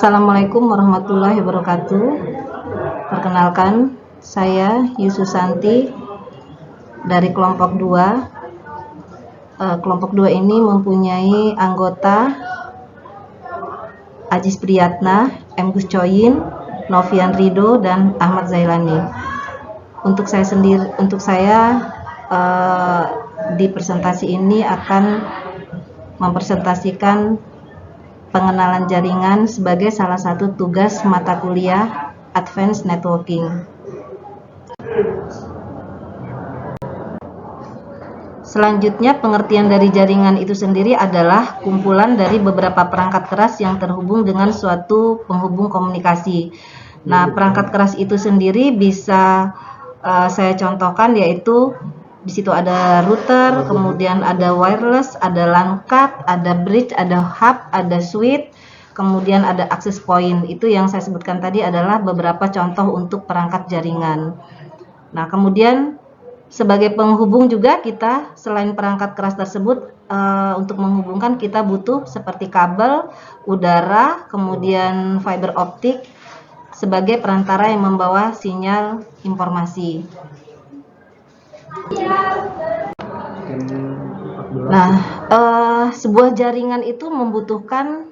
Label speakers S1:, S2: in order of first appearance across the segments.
S1: Assalamualaikum warahmatullahi wabarakatuh. Perkenalkan, saya Yususanti dari kelompok 2. Kelompok 2 ini mempunyai anggota Ajis Priyatna, M. Gus Coyin, Novian Rido, dan Ahmad Zailani. Untuk saya di presentasi ini akan mempresentasikan pengenalan jaringan sebagai salah satu tugas mata kuliah Advanced Networking. Selanjutnya, pengertian dari jaringan itu sendiri adalah kumpulan dari beberapa perangkat keras yang terhubung dengan suatu penghubung komunikasi. Nah, perangkat keras itu sendiri bisa saya contohkan, yaitu di situ ada router, kemudian ada wireless, ada LAN card, ada bridge, ada hub, ada switch, kemudian ada access point. Itu yang saya sebutkan tadi adalah beberapa contoh untuk perangkat jaringan. Nah, kemudian sebagai penghubung juga kita selain perangkat keras tersebut, untuk menghubungkan kita butuh seperti kabel, udara, kemudian fiber optik sebagai perantara yang membawa sinyal informasi. Nah, sebuah jaringan itu membutuhkan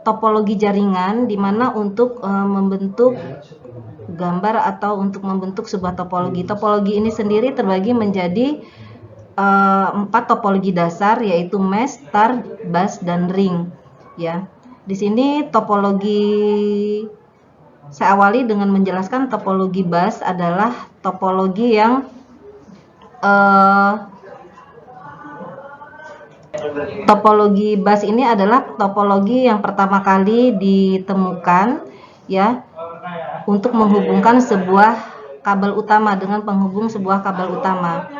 S1: topologi jaringan, di mana untuk membentuk gambar atau untuk membentuk sebuah topologi. Topologi ini sendiri terbagi menjadi 4 topologi dasar, yaitu mesh, star, bus, dan ring. Ya, di sini saya awali dengan menjelaskan topologi bus adalah topologi yang topologi bus ini adalah topologi yang pertama kali ditemukan, ya, untuk menghubungkan sebuah kabel utama dengan penghubung sebuah kabel utama.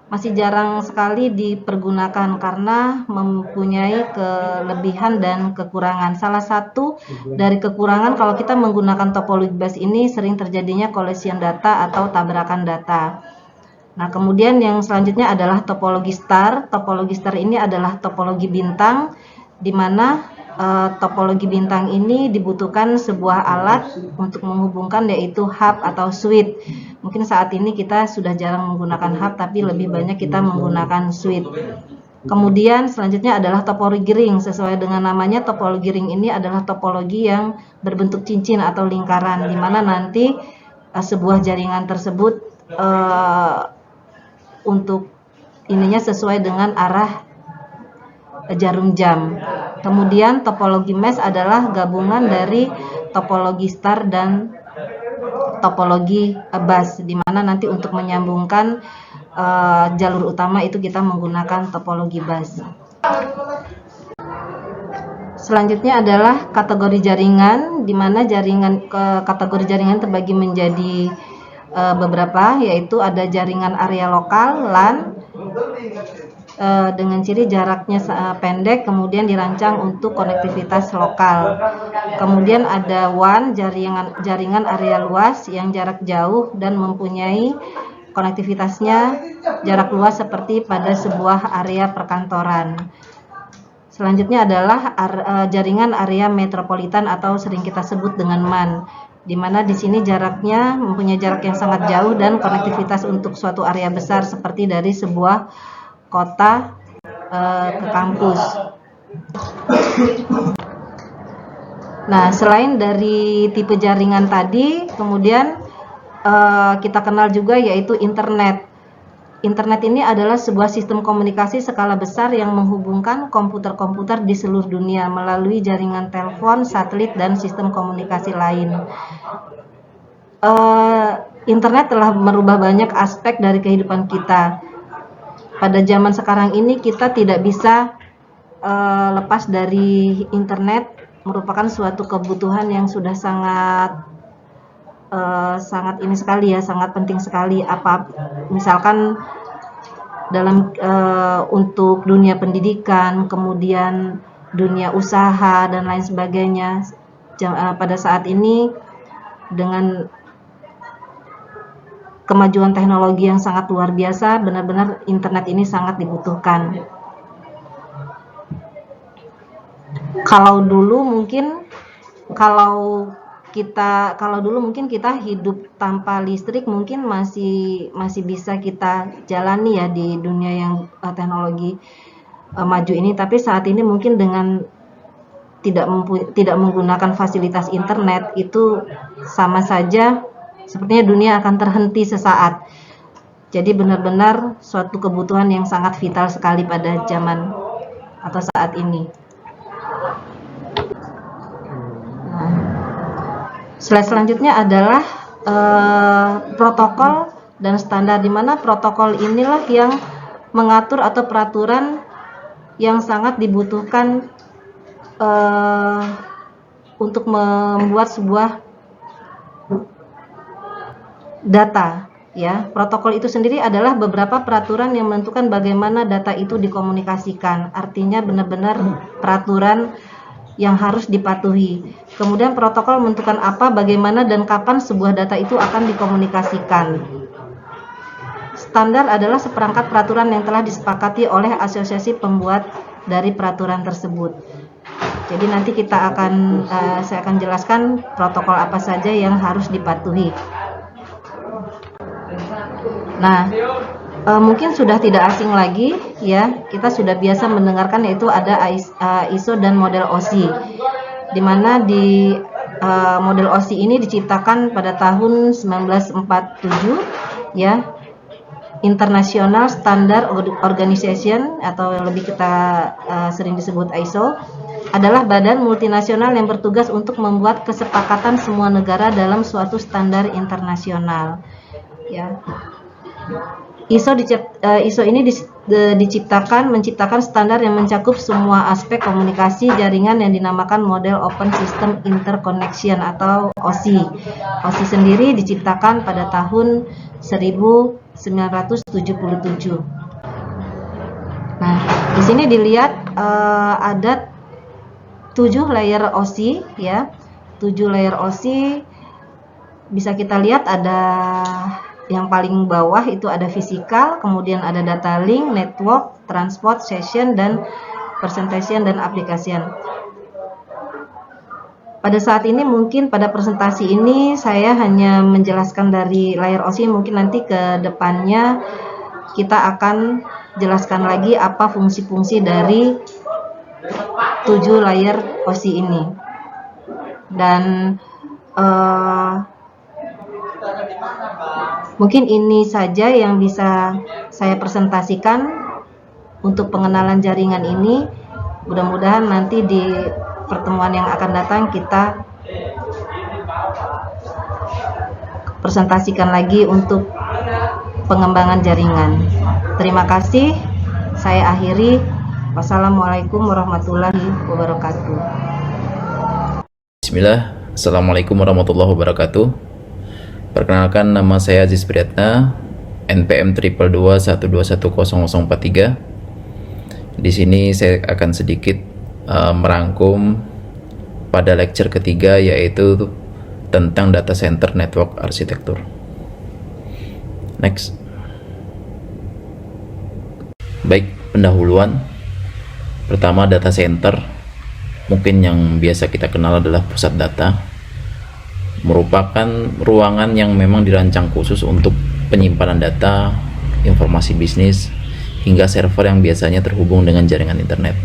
S1: Masih jarang sekali dipergunakan karena mempunyai kelebihan dan kekurangan. Salah satu dari kekurangan kalau kita menggunakan topologi bus ini sering terjadinya collision data atau tabrakan data. Nah, kemudian yang selanjutnya adalah topologi star. Topologi star ini adalah topologi bintang, di mana topologi bintang ini dibutuhkan sebuah alat untuk menghubungkan, yaitu hub atau switch. Mungkin saat ini kita sudah jarang menggunakan hub, tapi lebih banyak kita menggunakan switch. Kemudian selanjutnya adalah topologi ring. Sesuai dengan namanya, topologi ring ini adalah topologi yang berbentuk cincin atau lingkaran, di mana nanti sebuah jaringan tersebut untuk ininya sesuai dengan arah jarum jam. Kemudian topologi mesh adalah gabungan dari topologi star dan topologi bus, di mana nanti untuk menyambungkan jalur utama itu kita menggunakan topologi bus. Selanjutnya adalah kategori jaringan, di mana kategori jaringan terbagi menjadi beberapa, yaitu ada jaringan area lokal (LAN) dengan ciri jaraknya pendek, kemudian dirancang untuk konektivitas lokal. Kemudian ada WAN, jaringan area luas yang jarak jauh dan mempunyai konektivitasnya jarak luas seperti pada sebuah area perkantoran. Selanjutnya adalah jaringan area metropolitan atau sering kita sebut dengan MAN, di mana di sini jaraknya mempunyai jarak yang sangat jauh dan konektivitas untuk suatu area besar seperti dari sebuah kota ke kampus. Nah, selain dari tipe jaringan tadi, kemudian kita kenal juga yaitu internet. Internet ini adalah sebuah sistem komunikasi skala besar yang menghubungkan komputer-komputer di seluruh dunia melalui jaringan telepon, satelit, dan sistem komunikasi lain. Internet telah merubah banyak aspek dari kehidupan kita. Pada zaman sekarang ini kita tidak bisa lepas dari internet, merupakan suatu kebutuhan yang sudah sangat ini sekali ya, sangat penting sekali. Misalkan dalam untuk dunia pendidikan, kemudian dunia usaha dan lain sebagainya. Pada saat ini dengan kemajuan teknologi yang sangat luar biasa, benar-benar internet ini sangat dibutuhkan. Kalau dulu mungkin kita hidup tanpa listrik mungkin masih bisa kita jalani ya di dunia yang teknologi maju ini, tapi saat ini mungkin dengan tidak menggunakan fasilitas internet itu sama saja sepertinya dunia akan terhenti sesaat. Jadi benar-benar suatu kebutuhan yang sangat vital sekali pada zaman atau saat ini. Nah, slide selanjutnya adalah protokol dan standar, di mana protokol inilah yang mengatur atau peraturan yang sangat dibutuhkan untuk membuat sebuah data. Ya, protokol itu sendiri adalah beberapa peraturan yang menentukan bagaimana data itu dikomunikasikan. Artinya benar-benar peraturan yang harus dipatuhi. Kemudian protokol menentukan apa, bagaimana, dan kapan sebuah data itu akan dikomunikasikan. Standar adalah seperangkat peraturan yang telah disepakati oleh asosiasi pembuat dari peraturan tersebut. Jadi nanti saya akan jelaskan protokol apa saja yang harus dipatuhi. Nah, mungkin sudah tidak asing lagi ya, kita sudah biasa mendengarkan yaitu ada ISO dan model OSI, di mana di model OSI ini diciptakan pada tahun 1947 ya, International Standard Organization atau lebih kita sering disebut ISO, adalah badan multinasional yang bertugas untuk membuat kesepakatan semua negara dalam suatu standar internasional ya. ISO ini menciptakan standar yang mencakup semua aspek komunikasi jaringan yang dinamakan model Open System Interconnection atau OSI. OSI sendiri diciptakan pada tahun 1977. Nah, di sini dilihat ada 7 layer OSI ya. 7 layer OSI bisa kita lihat, ada yang paling bawah itu ada fisikal, kemudian ada data link, network, transport, session, dan presentation dan application. Pada saat ini mungkin pada presentasi ini saya hanya menjelaskan dari layer OSI, mungkin nanti ke depannya kita akan jelaskan lagi apa fungsi-fungsi dari 7 layer OSI ini. Dan mungkin ini saja yang bisa saya presentasikan untuk pengenalan jaringan ini. Mudah-mudahan nanti di pertemuan yang akan datang kita presentasikan lagi untuk pengembangan jaringan. Terima kasih. Saya akhiri. Wassalamualaikum warahmatullahi wabarakatuh.
S2: Bismillah. Assalamualaikum warahmatullahi wabarakatuh. Perkenalkan, nama saya Aziz Priyatna, NPM 22212100043. Di sini saya akan sedikit merangkum pada lecture ketiga, yaitu tentang data center network arsitektur. Next. Baik, pendahuluan. Pertama, data center. Mungkin yang biasa kita kenal adalah pusat data. Merupakan ruangan yang memang dirancang khusus untuk penyimpanan data, informasi bisnis, hingga server yang biasanya terhubung dengan jaringan internet.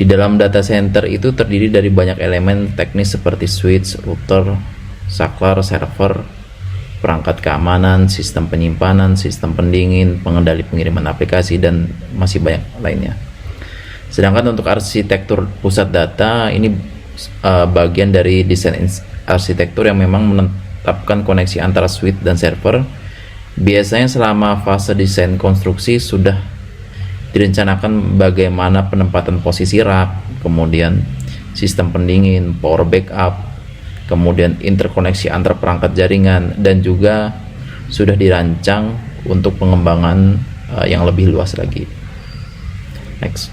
S2: Di dalam data center itu terdiri dari banyak elemen teknis seperti switch, router, saklar, server, perangkat keamanan, sistem penyimpanan, sistem pendingin, pengendali pengiriman aplikasi, dan masih banyak lainnya. Sedangkan untuk arsitektur pusat data ini bagian dari desain arsitektur yang memang menetapkan koneksi antara switch dan server. Biasanya selama fase desain konstruksi sudah direncanakan bagaimana penempatan posisi rak, kemudian sistem pendingin, power backup, kemudian interkoneksi antar perangkat jaringan, dan juga sudah dirancang untuk pengembangan yang lebih luas lagi. Next.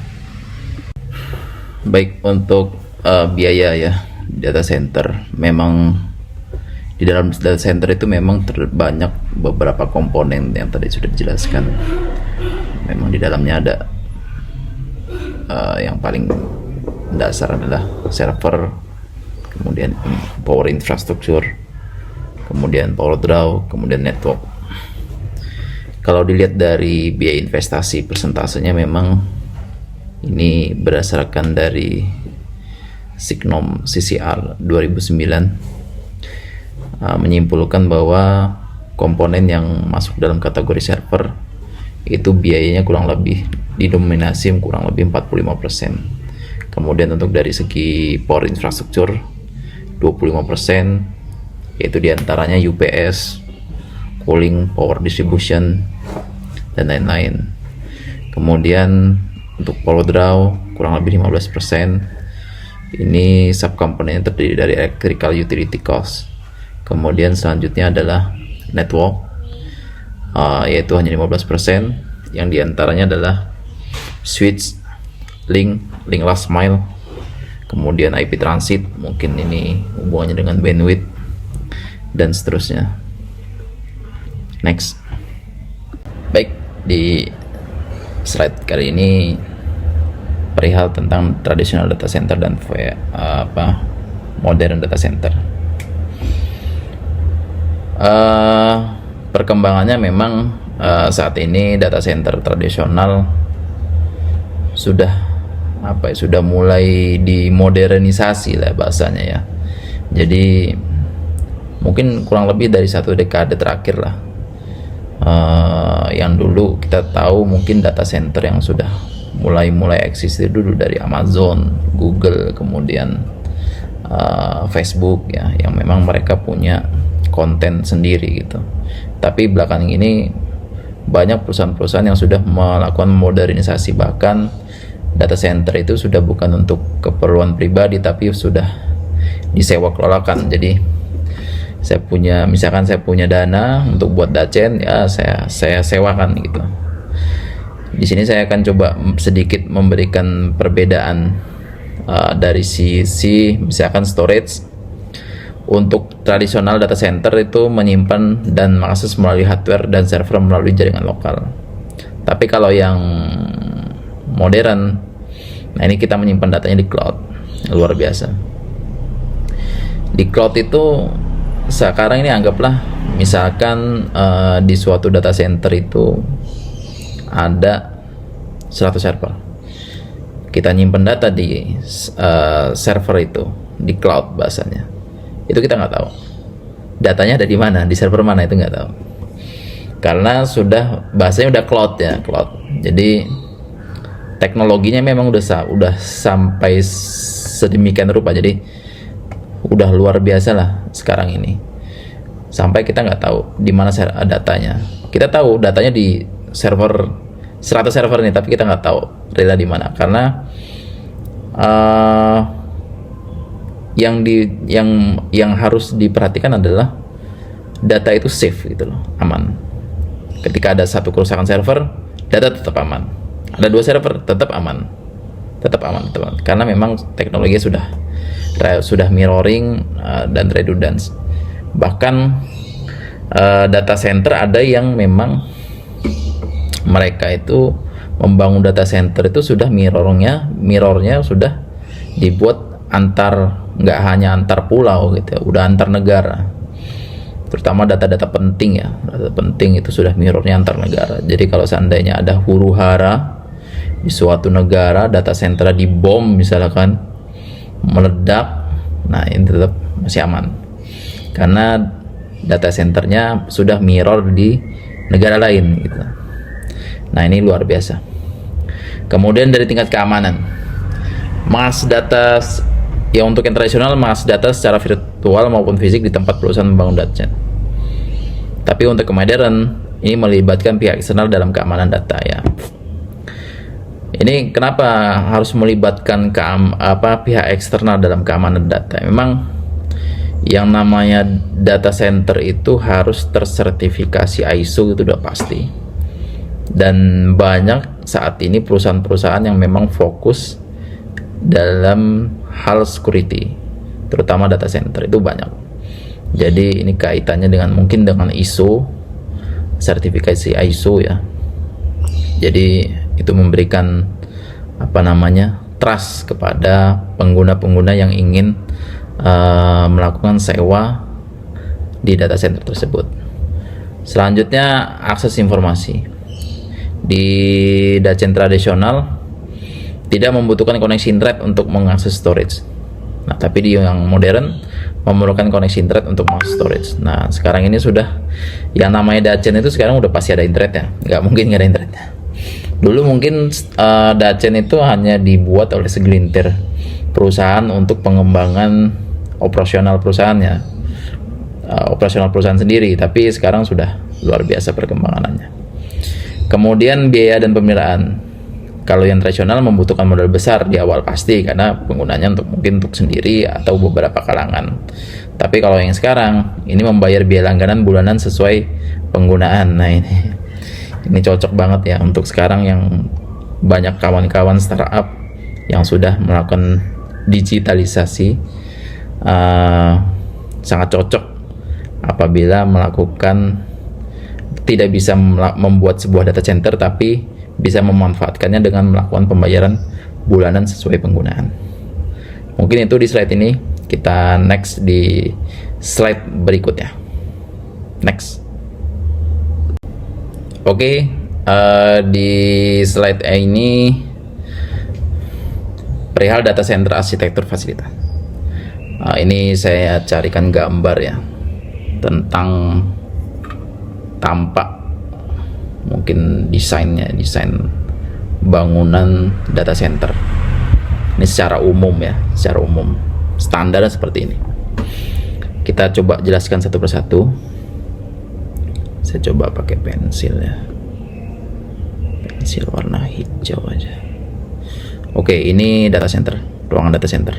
S2: Baik, untuk biaya ya, data center memang di dalam data center itu memang terbanyak beberapa komponen yang tadi sudah dijelaskan. Memang di dalamnya ada yang paling dasar adalah server, kemudian power infrastructure, kemudian power draw, kemudian network. Kalau dilihat dari biaya investasi, persentasenya memang ini berdasarkan dari Signom CCR 2009 menyimpulkan bahwa komponen yang masuk dalam kategori server itu biayanya kurang lebih didominasi kurang lebih 45%. Kemudian untuk dari segi power infrastructure 25%, yaitu diantaranya UPS, cooling, power distribution, dan lain-lain. Kemudian untuk power draw kurang lebih 15%. Ini subkomponen terdiri dari electrical utility cost. Kemudian selanjutnya adalah network, yaitu hanya 15%, yang diantaranya adalah switch, link last mile, kemudian IP transit, mungkin ini hubungannya dengan bandwidth, dan seterusnya. Next. Baik, di slide kali ini perihal tentang traditional data center dan modern data center. Perkembangannya memang saat ini data center tradisional sudah mulai dimodernisasi lah bahasanya ya. Jadi mungkin kurang lebih dari 1 dekade terakhir lah. Yang dulu kita tahu mungkin data center yang sudah mulai eksis dulu dari Amazon, Google, kemudian Facebook ya, yang memang mereka punya konten sendiri gitu. Tapi belakangan ini banyak perusahaan-perusahaan yang sudah melakukan modernisasi, bahkan data center itu sudah bukan untuk keperluan pribadi tapi sudah disewa kelolakan. Jadi misalkan saya punya dana untuk buat dacen ya, saya sewakan gitu. Di sini saya akan coba sedikit memberikan perbedaan dari sisi misalkan storage. Untuk tradisional data center itu menyimpan dan mengakses melalui hardware dan server melalui jaringan lokal. Tapi kalau yang modern, nah ini kita menyimpan datanya di cloud. Luar biasa. Di cloud itu sekarang ini anggaplah misalkan di suatu data center itu ada 100 server. Kita nyimpen data di server itu, di cloud bahasanya. Itu kita nggak tahu datanya ada di mana, di server mana, itu nggak tahu, karena bahasanya udah cloud ya, cloud. Jadi teknologinya memang udah sampai sedemikian rupa, jadi udah luar biasa lah sekarang ini, sampai kita nggak tahu di mana datanya. Kita tahu datanya di server 100 server nih, tapi kita nggak tahu rela di mana, karena yang harus diperhatikan adalah data itu safe gitu loh, aman. Ketika ada satu kerusakan server, data tetap aman. Ada 2 server, tetap aman, karena memang teknologi sudah mirroring dan redundance. Bahkan data center ada yang memang mereka itu membangun data center itu sudah mirrornya sudah dibuat nggak hanya antar pulau gitu ya, udah antar negara, terutama data-data penting ya. Data penting itu sudah mirrornya antar negara. Jadi kalau seandainya ada huru hara di suatu negara, data center dibom misalkan, meledak, nah ini tetap masih aman karena data centernya sudah mirror di negara lain gitu. Nah ini luar biasa. Kemudian dari tingkat keamanan, mass data ya, untuk yang tradisional mass data secara virtual maupun fisik di tempat perusahaan membangun data. Tapi untuk modern ini melibatkan pihak eksternal dalam keamanan data ya. Ini kenapa harus melibatkan pihak eksternal dalam keamanan data? Memang yang namanya data center itu harus tersertifikasi ISO, itu udah pasti. Dan banyak saat ini perusahaan-perusahaan yang memang fokus dalam hal security, terutama data center itu banyak. Jadi ini kaitannya mungkin dengan ISO, sertifikasi ISO ya. Jadi itu memberikan trust kepada pengguna-pengguna yang ingin melakukan sewa di data center tersebut. Selanjutnya, akses informasi. Di data center tradisional tidak membutuhkan koneksi internet untuk mengakses storage. Nah, tapi di yang modern memerlukan koneksi internet untuk mengakses storage. Nah, sekarang ini sudah yang namanya data center itu sekarang udah pasti ada internet ya. Nggak mungkin nggak ada internetnya. Dulu mungkin data center itu hanya dibuat oleh segelintir perusahaan untuk pengembangan operasional perusahaannya, operasional perusahaan sendiri. Tapi sekarang sudah luar biasa perkembangannya. Kemudian biaya dan pemeliharaan. Kalau yang tradisional membutuhkan modal besar di awal pasti karena penggunanya mungkin untuk sendiri atau beberapa kalangan. Tapi kalau yang sekarang ini membayar biaya langganan bulanan sesuai penggunaan. Nah, ini cocok banget ya untuk sekarang yang banyak kawan-kawan startup yang sudah melakukan digitalisasi. Sangat cocok apabila tidak bisa membuat sebuah data center tapi bisa memanfaatkannya dengan melakukan pembayaran bulanan sesuai penggunaan. Mungkin itu di slide ini. Kita next di slide berikutnya. Next. Oke, di slide ini perihal data center arsitektur fasilitas. Ini saya carikan gambar ya tentang tampak mungkin desain bangunan data center. Ini secara umum ya, secara umum standar seperti ini. Kita coba jelaskan satu persatu. Saya coba pakai pensil ya, pensil warna hijau aja. Oke, ini data center, ruangan data center.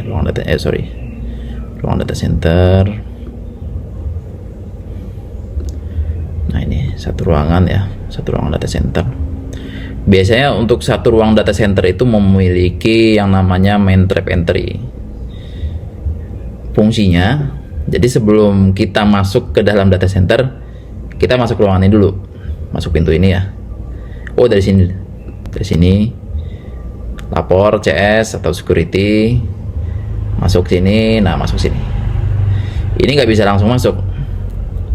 S2: Ruangan data center. Nah, ini satu ruangan ya, satu ruangan data center. Biasanya untuk satu ruang data center itu memiliki yang namanya main trap entry. Fungsinya, jadi sebelum kita masuk ke dalam data center, kita masuk ruangan ini dulu, masuk pintu ini ya. Oh, dari sini lapor CS atau security, masuk sini. Nah, masuk sini. Ini nggak bisa langsung masuk,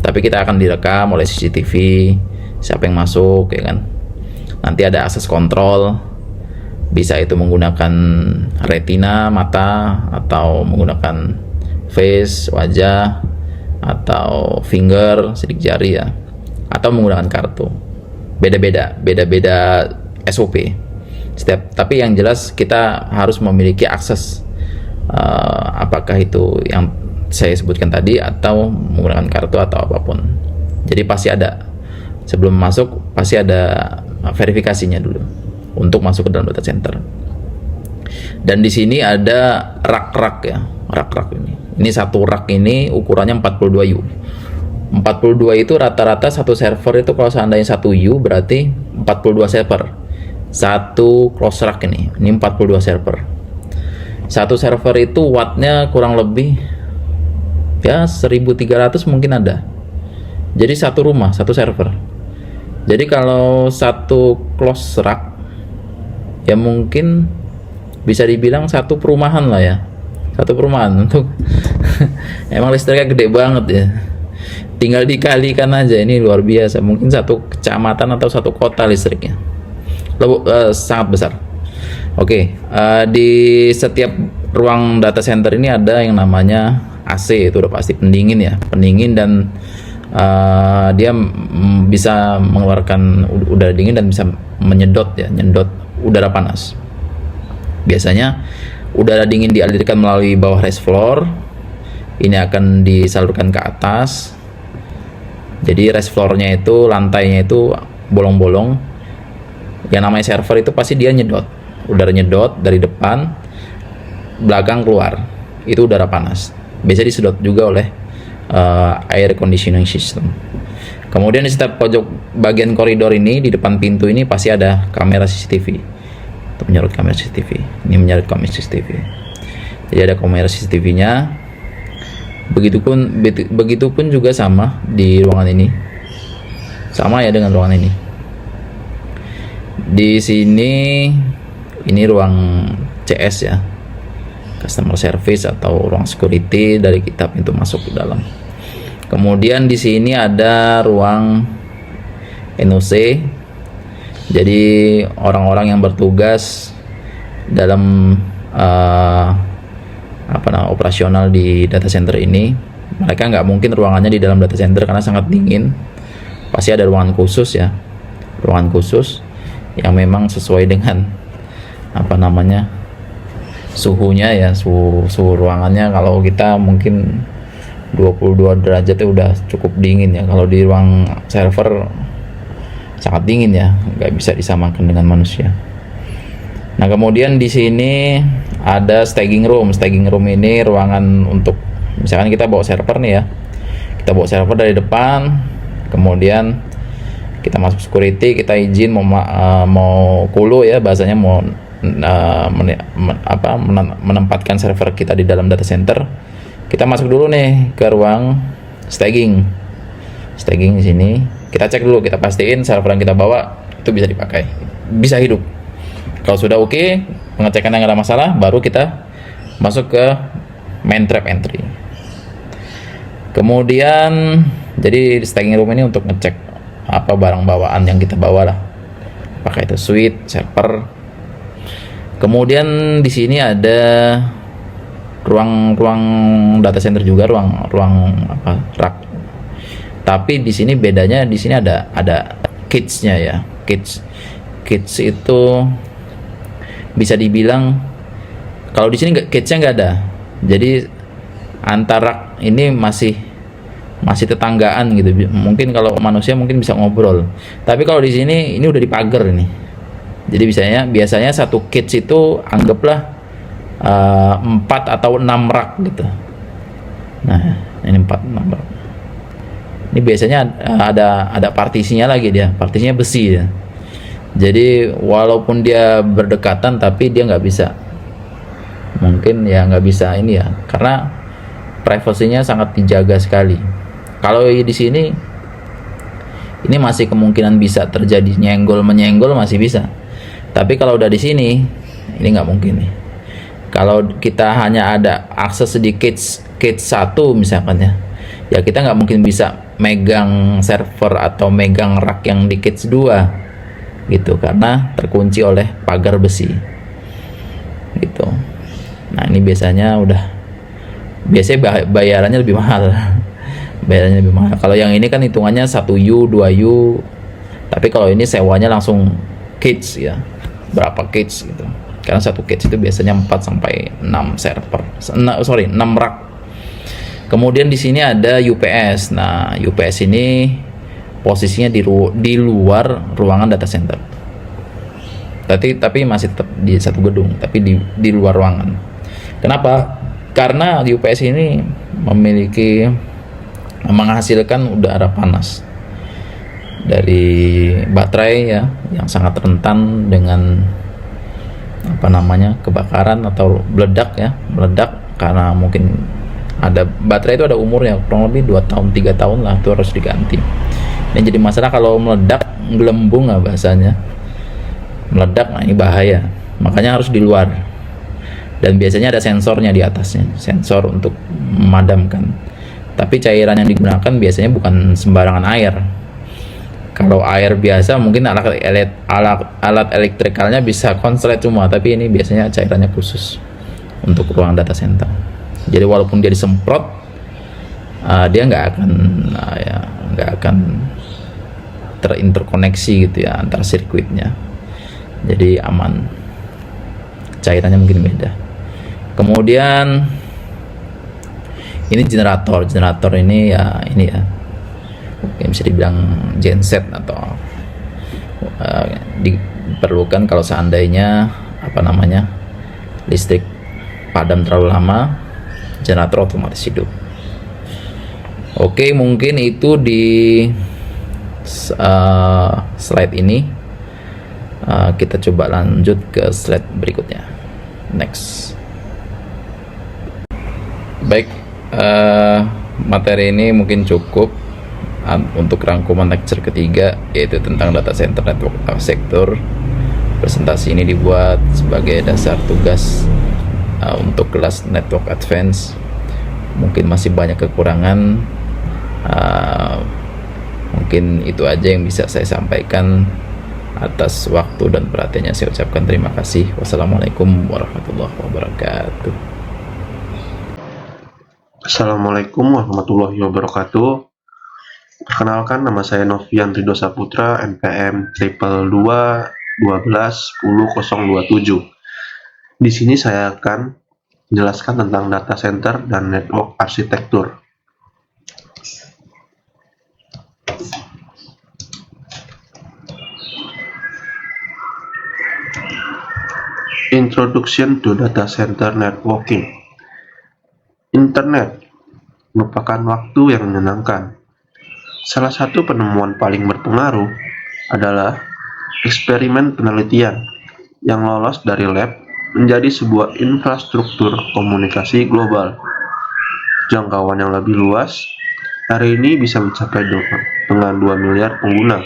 S2: tapi kita akan direkam oleh CCTV siapa yang masuk ya kan. Nanti ada akses kontrol, bisa itu menggunakan retina mata atau menggunakan face wajah atau finger sidik jari ya, atau menggunakan kartu. Beda-beda SOP setiap, tapi yang jelas kita harus memiliki akses, apakah itu yang saya sebutkan tadi atau menggunakan kartu atau apapun. Jadi pasti ada, sebelum masuk pasti ada verifikasinya dulu untuk masuk ke dalam data center. Dan di sini ada rak-rak ya, rak-rak ini. Ini satu rak ini ukurannya 42 U. 42 itu rata-rata satu server itu kalau seandainya 1 U berarti 42 server. Satu close rack ini 42 server. Satu server itu wattnya kurang lebih ya 1300 mungkin ada. Jadi satu rumah, satu server. Jadi kalau satu close rack ya mungkin bisa dibilang satu perumahan lah ya. Satu perumahan untuk emang listriknya gede banget ya. Tinggal dikalikan aja, ini luar biasa. Mungkin satu kecamatan atau satu kota listriknya. Sangat besar. Oke, di setiap ruang data center ini ada yang namanya AC, itu udah pasti pendingin ya, pendingin dan dia bisa mengeluarkan udara dingin dan bisa menyedot ya, nyedot udara panas. Biasanya udara dingin dialirkan melalui bawah raised floor, ini akan disalurkan ke atas. Jadi raised floornya itu, lantainya itu bolong-bolong. Yang namanya server itu pasti dia nyedot, udara nyedot dari depan, belakang keluar, itu udara panas. Biasa disedot juga oleh air conditioning system. Kemudian di setiap pojok bagian koridor ini, di depan pintu ini pasti ada kamera CCTV. Untuk menyerut kamera CCTV. Ini menyerut kamera CCTV. Jadi ada kamera CCTV-nya. Begitupun juga sama di ruangan ini. Sama ya dengan ruangan ini. Di sini ini ruang CS ya, customer service atau ruang security dari kita pintu masuk ke dalam. Kemudian di sini ada ruang NOC. Jadi orang-orang yang bertugas dalam operasional di data center ini, mereka nggak mungkin ruangannya di dalam data center karena sangat dingin. Pasti ada ruangan khusus ya, ruangan khusus yang memang sesuai dengan suhunya ya, suhu ruangannya. Kalau kita mungkin 22 derajat udah cukup dingin ya, kalau di ruang server sangat dingin ya, nggak bisa disamakan dengan manusia. Nah, kemudian di sini ada staging room. Staging room ini ruangan untuk misalkan kita bawa server nih ya, kita bawa server dari depan, kemudian kita masuk security, kita izin mau kulu ya, bahasanya mau menempatkan server kita di dalam data center. Kita masuk dulu nih ke ruang staging di sini. Kita cek dulu, kita pastiin server yang kita bawa itu bisa dipakai, bisa hidup. Kalau sudah oke, pengecekannya nggak ada masalah, baru kita masuk ke main trap entry. Kemudian jadi staging room ini untuk ngecek apa barang bawaan yang kita bawa lah, apakah itu switch, server. Kemudian di sini ada ruang data center juga, ruang rack. Tapi di sini bedanya, di sini ada kits-nya ya. Kits itu bisa dibilang, kalau di sini kitsnya nggak ada. Jadi antara ini masih tetanggaan gitu. Mungkin kalau manusia mungkin bisa ngobrol. Tapi kalau di sini ini udah dipagar ini. Jadi biasanya satu kits itu anggaplah 4 atau 6 rak gitu. Nah, ini 4-6 rak. Ini biasanya ada partisinya lagi, dia partisinya besi ya. Jadi walaupun dia berdekatan tapi dia nggak bisa, mungkin ya nggak bisa ini ya, karena privasinya sangat dijaga sekali. Kalau di sini ini masih kemungkinan bisa terjadi menyenggol masih bisa. Tapi kalau udah di sini ini nggak mungkin nih. Kalau kita hanya ada akses sedikit kits 1 misalkan ya kita nggak mungkin bisa megang server atau megang rak yang di kits 2 gitu, karena terkunci oleh pagar besi gitu. Nah, ini biasanya bayarannya lebih mahal. Bayarannya lebih mahal. Kalau yang ini kan hitungannya 1U, 2U. Tapi kalau ini sewanya langsung kits ya. Berapa kits gitu. Karena satu kits itu biasanya 4 sampai 6 server. 6 rak. Kemudian di sini ada UPS. Nah, UPS ini posisinya di luar ruangan data center. Tapi masih tetap di satu gedung, tapi di luar ruangan. Kenapa? Karena UPS ini menghasilkan udara panas dari baterai ya, yang sangat rentan dengan kebakaran atau meledak karena mungkin baterai itu ada umurnya kurang lebih 2 tahun 3 tahun lah, itu harus diganti. Dan jadi masalah kalau meledak, gelembung lah bahasanya, meledak, nah ini bahaya, makanya harus di luar. Dan biasanya ada sensornya di atasnya, sensor untuk memadamkan. Tapi cairan yang digunakan biasanya bukan sembarangan air. Kalau air biasa mungkin alat elektrikalnya bisa konslet semua, tapi ini biasanya cairannya khusus untuk ruang data center. Jadi walaupun dia disemprot, dia nggak akan terinterkoneksi gitu ya antar sirkuitnya. Jadi aman. Cairannya mungkin beda. Kemudian ini generator ini ya yang bisa dibilang genset atau diperlukan kalau seandainya listrik padam terlalu lama, generator otomatis hidup. Oke, mungkin itu di slide ini. Kita coba lanjut ke slide berikutnya. Next. Baik, materi ini mungkin cukup untuk rangkuman lecture ketiga, yaitu tentang data center network architecture. Presentasi ini dibuat sebagai dasar tugas untuk kelas Network Advance. Mungkin masih banyak kekurangan, mungkin itu aja yang bisa saya sampaikan. Atas waktu dan perhatiannya saya ucapkan terima kasih. Wassalamualaikum warahmatullahi wabarakatuh.
S3: Assalamualaikum warahmatullahi wabarakatuh. Perkenalkan, nama saya Novian Ridho Saputra, NPM 222 1010027. Di sini saya akan menjelaskan tentang data center dan network arsitektur. Introduction to Data Center Networking. Internet merupakan waktu yang menyenangkan. Salah satu penemuan paling berpengaruh adalah eksperimen penelitian yang lolos dari lab menjadi sebuah infrastruktur komunikasi global. Jangkauan yang lebih luas, hari ini bisa mencapai dengan 2 miliar pengguna,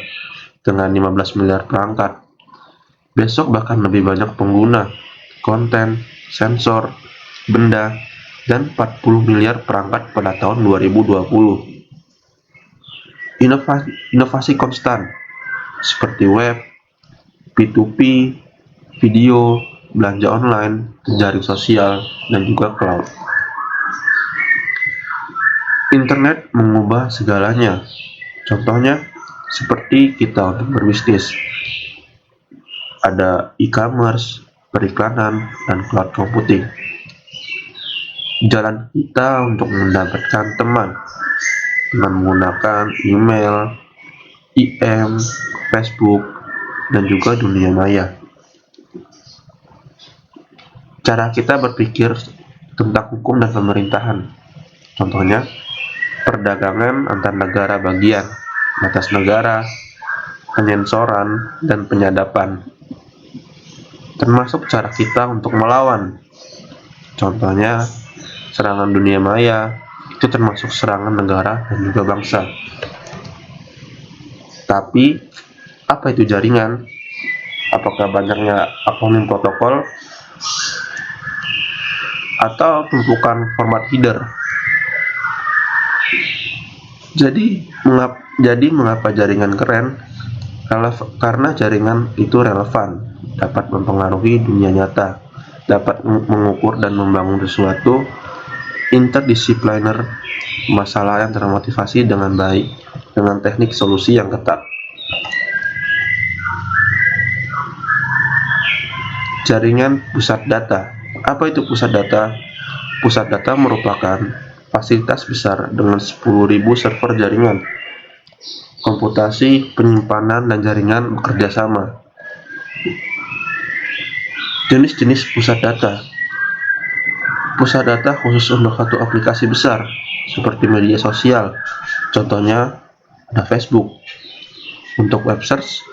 S3: dengan 15 miliar perangkat. Besok bahkan lebih banyak pengguna, konten, sensor, benda, dan 40 miliar perangkat pada tahun 2020. Inovasi konstan, seperti web, P2P, video, belanja online, jejaring sosial, dan juga cloud. Internet mengubah segalanya. Contohnya, seperti kita untuk berbisnis. Ada e-commerce, periklanan, dan cloud computing. Jalan kita untuk mendapatkan teman dengan menggunakan email, IM, Facebook, dan juga dunia maya. Cara kita berpikir tentang hukum dan pemerintahan. Contohnya, perdagangan antar negara bagian, batas negara, penyensoran, dan penyadapan. Termasuk cara kita untuk melawan. Contohnya, serangan dunia maya, itu termasuk serangan negara dan juga bangsa. Tapi, apa itu jaringan? Apakah banyaknya akronim protokol? Atau tumpukan format header? Jadi mengapa jaringan keren? Karena jaringan itu relevan, dapat mempengaruhi dunia nyata, dapat mengukur dan membangun sesuatu interdisipliner, masalah yang termotivasi dengan baik, dengan teknik solusi yang ketat. Jaringan pusat data. Apa itu pusat data? Pusat data merupakan fasilitas besar dengan 10.000 server jaringan. Komputasi, penyimpanan, dan jaringan bekerja sama. Jenis-jenis pusat data. Pusat data khusus untuk satu aplikasi besar, seperti media sosial. Contohnya, ada Facebook. Untuk web search,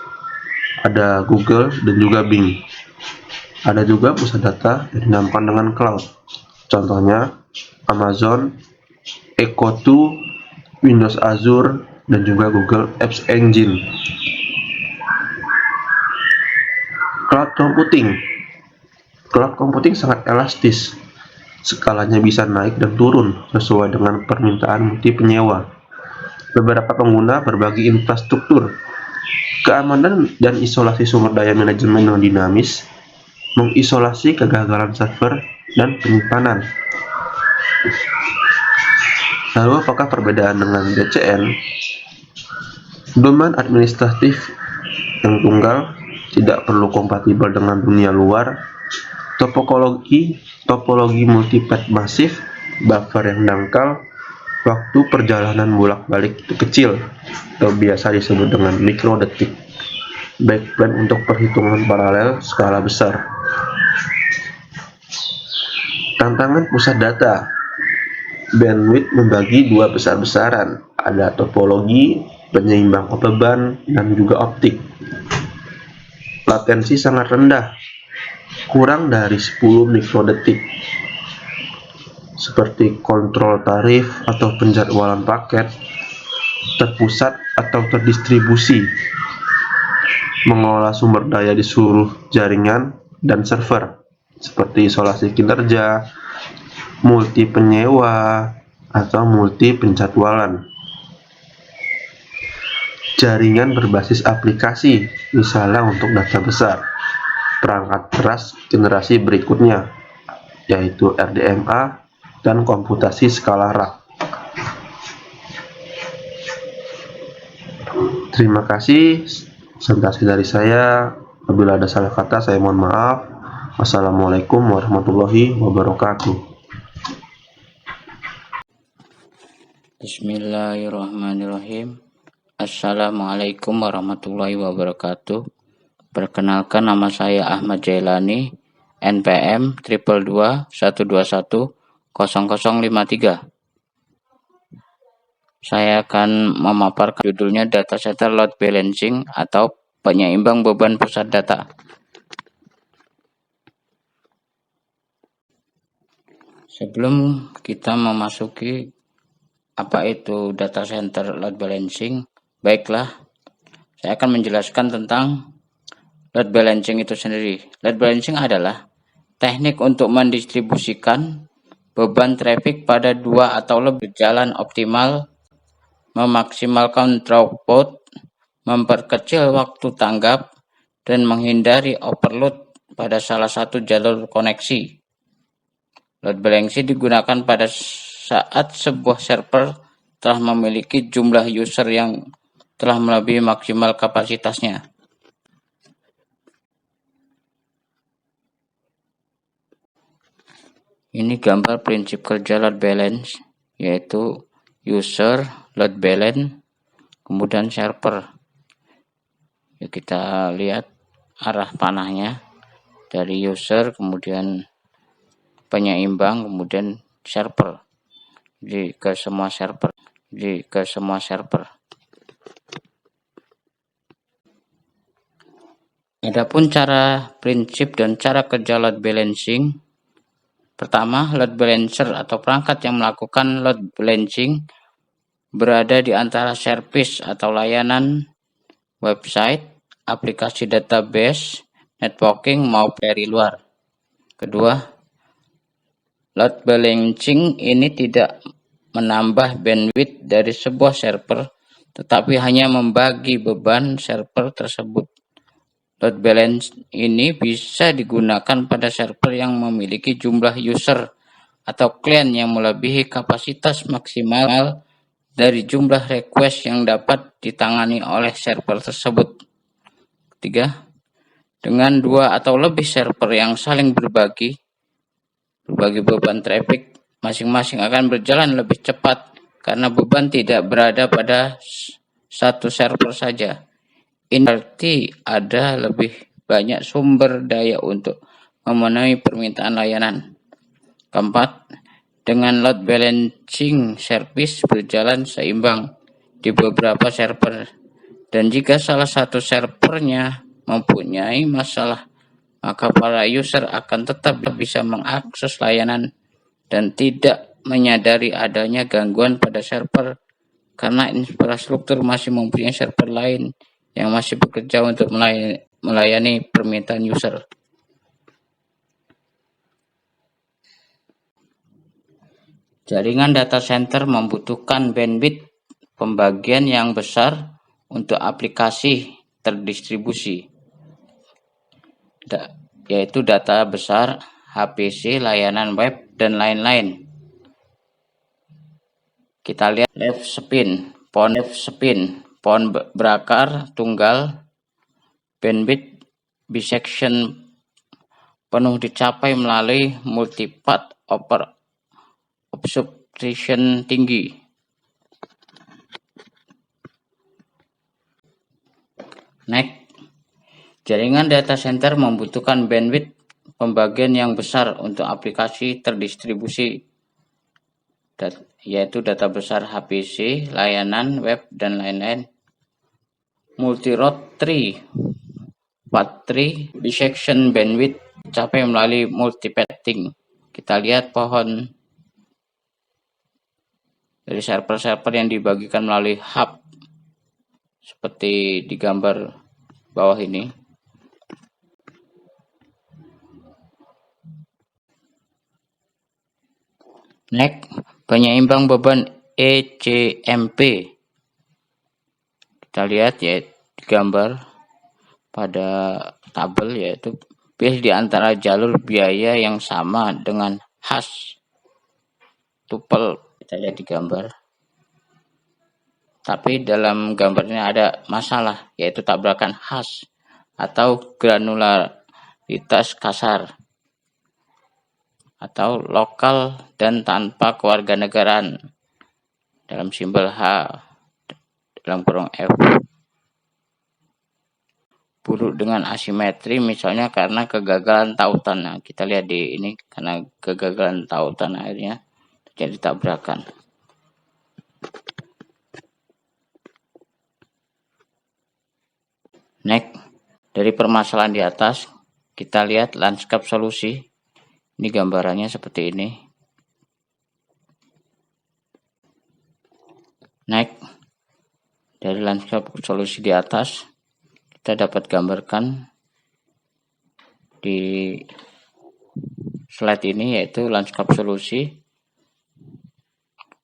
S3: ada Google dan juga Bing. Ada juga pusat data yang dinamakan dengan cloud. Contohnya, Amazon, EC2, Windows Azure, dan juga Google Apps Engine. Cloud computing. Cloud computing sangat elastis. Skalanya bisa naik dan turun sesuai dengan permintaan multi penyewa. Beberapa pengguna berbagi infrastruktur. Keamanan dan isolasi sumber daya manajemen yang dinamis, mengisolasi kegagalan server dan penyimpanan. Lalu apakah perbedaan dengan DCN? Domain administratif yang tunggal, tidak perlu kompatibel dengan dunia luar. Topologi multipath masif, buffer yang dangkal, waktu perjalanan bolak-balik itu kecil, atau biasa disebut dengan mikrodetik. Backplane untuk perhitungan paralel skala besar. Tantangan pusat data. Bandwidth membagi dua besar-besaran, ada topologi, penyeimbang beban, dan juga optik. Latensi sangat rendah, kurang dari 10 mikrodetik. Seperti kontrol tarif atau penjadwalan paket, terpusat atau terdistribusi. mengelola sumber daya di seluruh jaringan dan server, seperti isolasi kinerja, multi penyewa, atau multi penjadwalan. Jaringan berbasis aplikasi, misalnya untuk data besar. Perangkat keras generasi berikutnya, yaitu RDMA dan komputasi skala rak. Terima kasih. Presentasi dari saya. Apabila ada salah kata, saya mohon maaf. Wassalamualaikum warahmatullahi wabarakatuh.
S4: Bismillahirrahmanirrahim. Assalamualaikum warahmatullahi wabarakatuh. Perkenalkan, nama saya Ahmad Jailani, NPM 222-121-0053. Saya akan memaparkan judulnya Data Center Load Balancing atau penyeimbang beban pusat data. Sebelum kita memasuki apa itu data center load balancing, baiklah, saya akan menjelaskan tentang load balancing itu sendiri. Load balancing adalah teknik untuk mendistribusikan beban traffic pada dua atau lebih jalan optimal, memaksimalkan throughput, memperkecil waktu tanggap, dan menghindari overload pada salah satu jalur koneksi. Load balancing digunakan pada saat sebuah server telah memiliki jumlah user yang telah melebihi maksimal kapasitasnya. Ini gambar prinsip kerja load balance, yaitu user, load balance, kemudian server. Ya, kita lihat arah panahnya dari user, kemudian penyeimbang, kemudian server. Jadi ke semua server. Adapun cara prinsip dan cara kerja load balancing. Pertama, load balancer atau perangkat yang melakukan load balancing berada di antara service atau layanan, website, aplikasi database, networking maupun dari luar. Kedua, load balancing ini tidak menambah bandwidth dari sebuah server, tetapi hanya membagi beban server tersebut. Load balance ini bisa digunakan pada server yang memiliki jumlah user atau klien yang melebihi kapasitas maksimal dari jumlah request yang dapat ditangani oleh server tersebut. Ketiga, dengan dua atau lebih server yang saling berbagi beban traffic, masing-masing akan berjalan lebih cepat karena beban tidak berada pada satu server saja. Ini berarti ada lebih banyak sumber daya untuk memenuhi permintaan layanan. Keempat, dengan load balancing service berjalan seimbang di beberapa server, dan jika salah satu servernya mempunyai masalah, maka para user akan tetap bisa mengakses layanan dan tidak menyadari adanya gangguan pada server karena infrastruktur masih mempunyai server lain yang masih bekerja untuk melayani permintaan user. Jaringan data center membutuhkan bandwidth pembagian yang besar untuk aplikasi terdistribusi, yaitu data besar, HPC, layanan web, dan lain-lain. Kita lihat left spin, pohon berakar tunggal, bandwidth bisection penuh dicapai melalui multipath over obstruction tinggi. Next, jaringan data center membutuhkan bandwidth pembagian yang besar untuk aplikasi terdistribusi, yaitu data besar, HPC, layanan web, dan lain-lain. Multi-route tree, path tree, bisection bandwidth dicapai melalui multipathing. Kita lihat pohon dari server-server yang dibagikan melalui hub, seperti di gambar bawah ini. Next, penyeimbang beban ECMP. Kita lihat ya gambar pada tabel, yaitu pilih di antara jalur biaya yang sama dengan hash tupel. Kita lihat di gambar. Tapi dalam gambarnya ada masalah, yaitu tabrakan hash atau granularitas kasar atau lokal dan tanpa kewarganegaraan dalam simbol H dalam kurung F. Buruk dengan asimetri misalnya karena kegagalan tautan. Nah, kita lihat di ini karena kegagalan tautan akhirnya terjadi tabrakan. Next, dari permasalahan di atas kita lihat lanskap solusi. Ini gambarannya seperti ini. Next, dari lanskap solusi di atas kita dapat gambarkan di slide ini, yaitu lanskap solusi.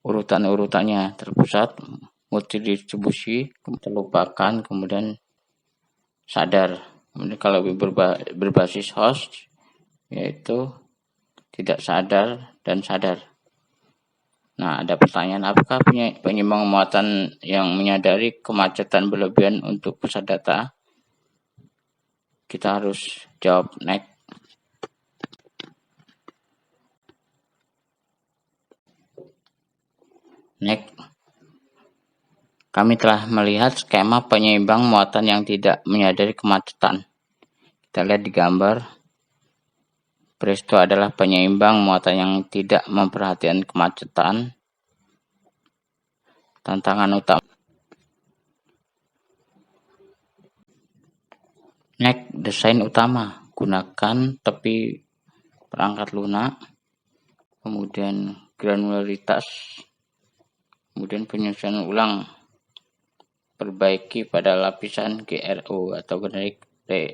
S4: Urutan-urutannya terpusat, multidistribusi, terlupakan, kemudian sadar. Kemudian kalau berbasis host, yaitu tidak sadar dan sadar. Nah, ada pertanyaan, apakah penyeimbang muatan yang menyadari kemacetan berlebihan untuk pusat data? Kita harus jawab next. Next. Kami telah melihat skema penyeimbang muatan yang tidak menyadari kemacetan. Kita lihat di gambar. Presto adalah penyeimbang muatan yang tidak memperhatikan kemacetan. Tantangan utama. Next, desain utama. Gunakan tepi perangkat lunak, kemudian granularitas, kemudian penyesuaian ulang. Perbaiki pada lapisan GRO atau Generic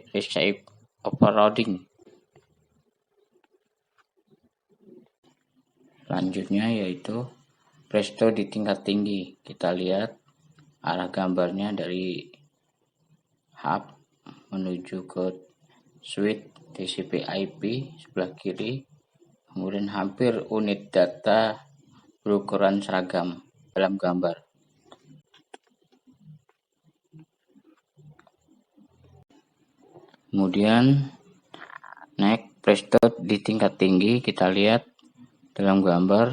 S4: Reshape Overloading. Selanjutnya yaitu presto di tingkat tinggi. Kita lihat arah gambarnya dari hub menuju ke switch TCP/IP sebelah kiri, kemudian hampir unit data berukuran seragam dalam gambar. Kemudian next, presto di tingkat tinggi, kita lihat dalam gambar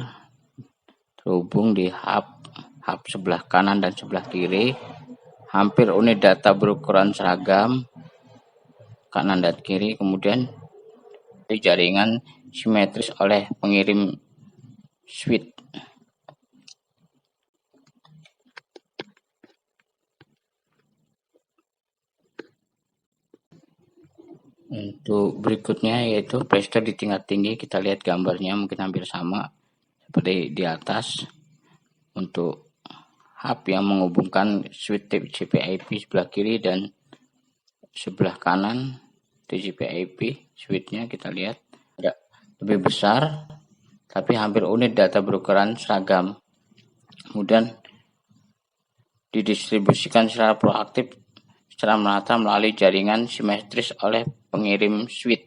S4: terhubung di hub sebelah kanan dan sebelah kiri, hampir unit data berukuran seragam kanan dan kiri, kemudian jaringan simetris oleh pengirim switch. Untuk berikutnya yaitu presto di tingkat tinggi, kita lihat gambarnya mungkin hampir sama seperti di atas. Untuk hub yang menghubungkan switch TCP/IP sebelah kiri dan sebelah kanan TCP/IP switchnya, kita lihat ada lebih besar tapi hampir unit data berukuran seragam. Kemudian didistribusikan secara proaktif secara merata melalui jaringan simetris oleh pengirim switch.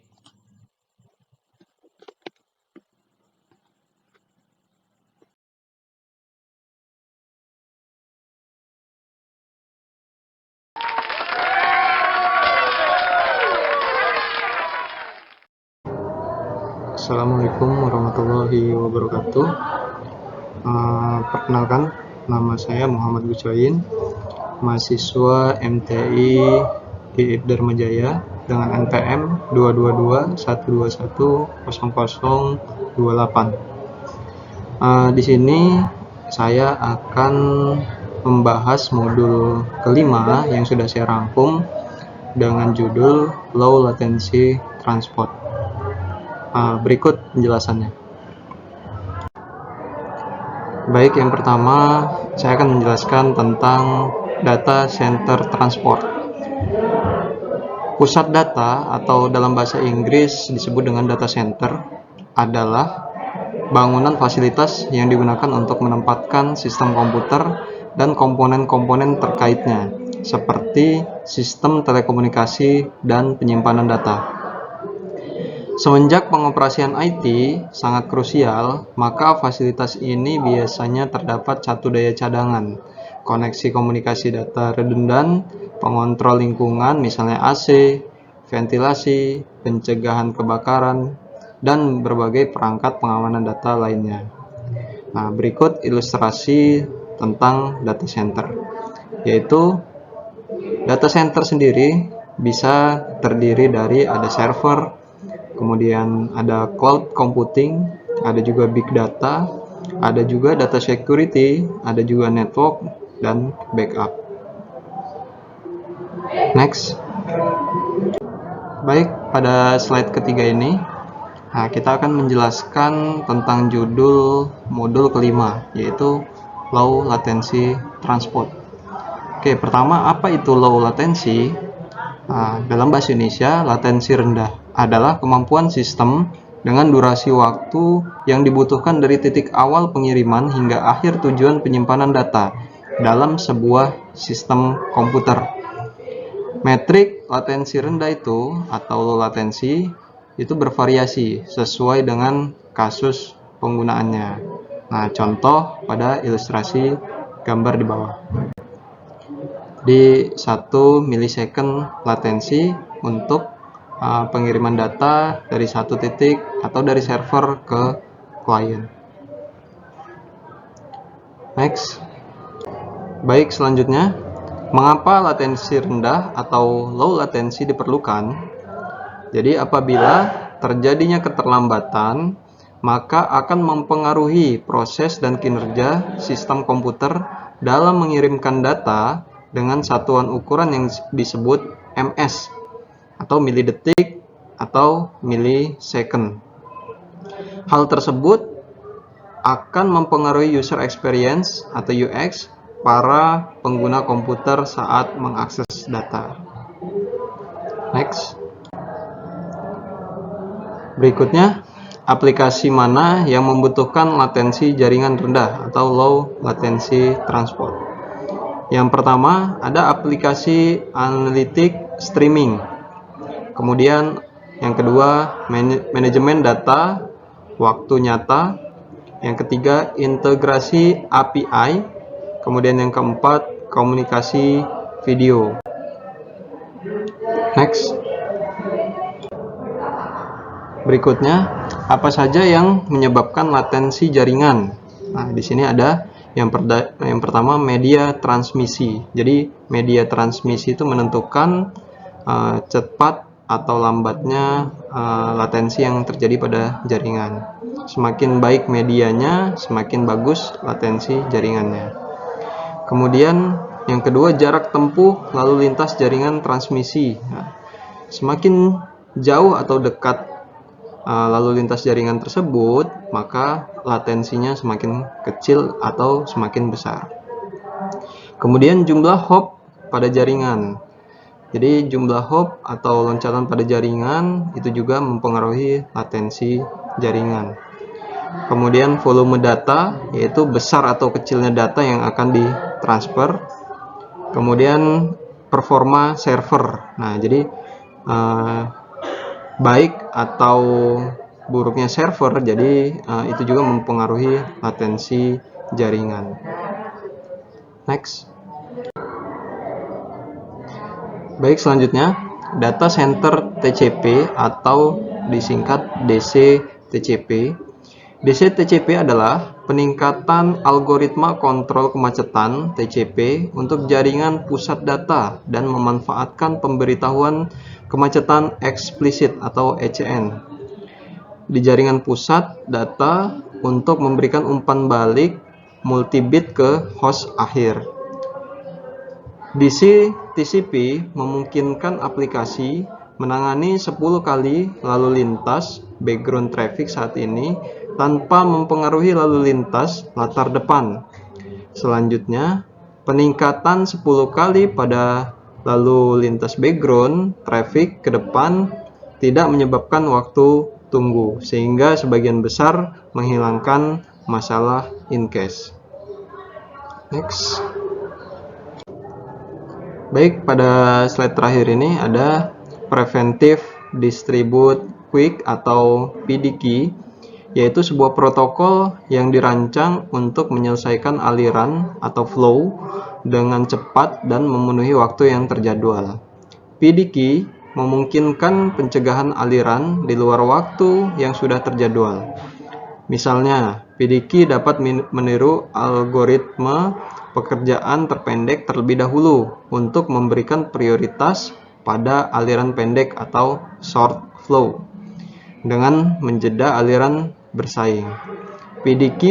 S5: Assalamualaikum warahmatullahi wabarakatuh. Perkenalkan, nama saya Muhammad Bucoin, mahasiswa MTI GIIP Dharma Jaya dengan NPM 222-121-0028. Di sini saya akan membahas modul kelima yang sudah saya rangkum dengan judul Low Latency Transport. Berikut penjelasannya. Baik, yang pertama saya akan menjelaskan tentang data center transport. Pusat data atau dalam bahasa Inggris disebut dengan data center adalah bangunan fasilitas yang digunakan untuk menempatkan sistem komputer dan komponen-komponen terkaitnya, seperti sistem telekomunikasi dan penyimpanan data. Semenjak pengoperasian IT sangat krusial, maka fasilitas ini biasanya terdapat satu daya cadangan, koneksi komunikasi data redundan, pengontrol lingkungan misalnya AC, ventilasi, pencegahan kebakaran, dan berbagai perangkat pengamanan data lainnya. Nah, berikut ilustrasi tentang data center, yaitu data center sendiri bisa terdiri dari ada server, kemudian ada cloud computing, ada juga big data, ada juga data security, ada juga network, dan backup. Next. Baik, pada slide ketiga ini, kita akan menjelaskan tentang judul modul kelima, yaitu Low Latency Transport. Oke, pertama, apa itu low latency? Dalam bahasa Indonesia, latensi rendah adalah kemampuan sistem dengan durasi waktu yang dibutuhkan dari titik awal pengiriman hingga akhir tujuan penyimpanan data dalam sebuah sistem komputer. Metrik latensi rendah itu atau low latency itu bervariasi sesuai dengan kasus penggunaannya. Nah, contoh pada ilustrasi gambar di bawah. Di 1 milisecond latensi untuk pengiriman data dari satu titik atau dari server ke klien. Next. Baik, selanjutnya, mengapa latensi rendah atau low latency diperlukan? Jadi apabila terjadinya keterlambatan, maka akan mempengaruhi proses dan kinerja sistem komputer dalam mengirimkan data dengan satuan ukuran yang disebut ms atau milidetik atau millisecond. Hal tersebut akan mempengaruhi user experience atau UX para pengguna komputer saat mengakses data. Next. Berikutnya, aplikasi mana yang membutuhkan latensi jaringan rendah atau low latency transport? Yang pertama, ada aplikasi analitik streaming. Kemudian yang kedua, manajemen data waktu nyata. Yang ketiga, integrasi API. Kemudian yang keempat, komunikasi video. Next. Berikutnya, apa saja yang menyebabkan latensi jaringan? Nah, di sini ada yang pertama media transmisi. Jadi, media transmisi itu menentukan cepat atau lambatnya latensi yang terjadi pada jaringan. Semakin baik medianya, semakin bagus latensi jaringannya. Kemudian yang kedua, jarak tempuh lalu lintas jaringan transmisi. Nah, semakin jauh atau dekat lalu lintas jaringan tersebut, maka latensinya semakin kecil atau semakin besar. Kemudian jumlah hop pada jaringan. Jadi jumlah hop atau loncatan pada jaringan itu juga mempengaruhi latensi jaringan. Kemudian volume data, yaitu besar atau kecilnya data yang akan ditransfer. Kemudian performa server. Nah, jadi baik atau buruknya server, jadi itu juga mempengaruhi latensi jaringan. Next. Baik, selanjutnya data center TCP atau disingkat DC-TCP. DC-TCP adalah peningkatan algoritma kontrol kemacetan TCP untuk jaringan pusat data dan memanfaatkan pemberitahuan kemacetan eksplisit atau ECN di jaringan pusat data untuk memberikan umpan balik multibit ke host akhir. DC-TCP memungkinkan aplikasi menangani 10 kali lalu lintas background traffic saat ini tanpa mempengaruhi lalu lintas latar depan. Selanjutnya, peningkatan 10 kali pada lalu lintas background, traffic ke depan tidak menyebabkan waktu tunggu, sehingga sebagian besar menghilangkan masalah in cache. Next. Baik, pada slide terakhir ini ada Preventive Distribute Quick atau PDQ, yaitu sebuah protokol yang dirancang untuk menyelesaikan aliran atau flow dengan cepat dan memenuhi waktu yang terjadwal. PDQ memungkinkan pencegahan aliran di luar waktu yang sudah terjadwal. Misalnya, PDQ dapat meniru algoritma pekerjaan terpendek terlebih dahulu untuk memberikan prioritas pada aliran pendek atau short flow dengan menjeda aliran bersaing. PDQ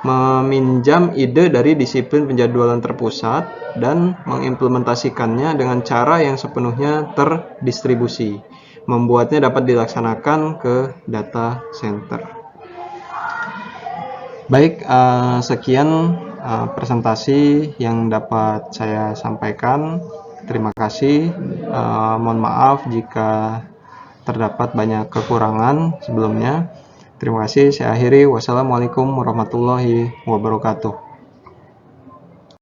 S5: meminjam ide dari disiplin penjadwalan terpusat dan mengimplementasikannya dengan cara yang sepenuhnya terdistribusi, membuatnya dapat dilaksanakan ke data center. Baik, sekian presentasi yang dapat saya sampaikan. Terima kasih. Mohon maaf jika terdapat banyak kekurangan sebelumnya. Terima kasih. Saya akhiri. Wassalamualaikum warahmatullahi wabarakatuh.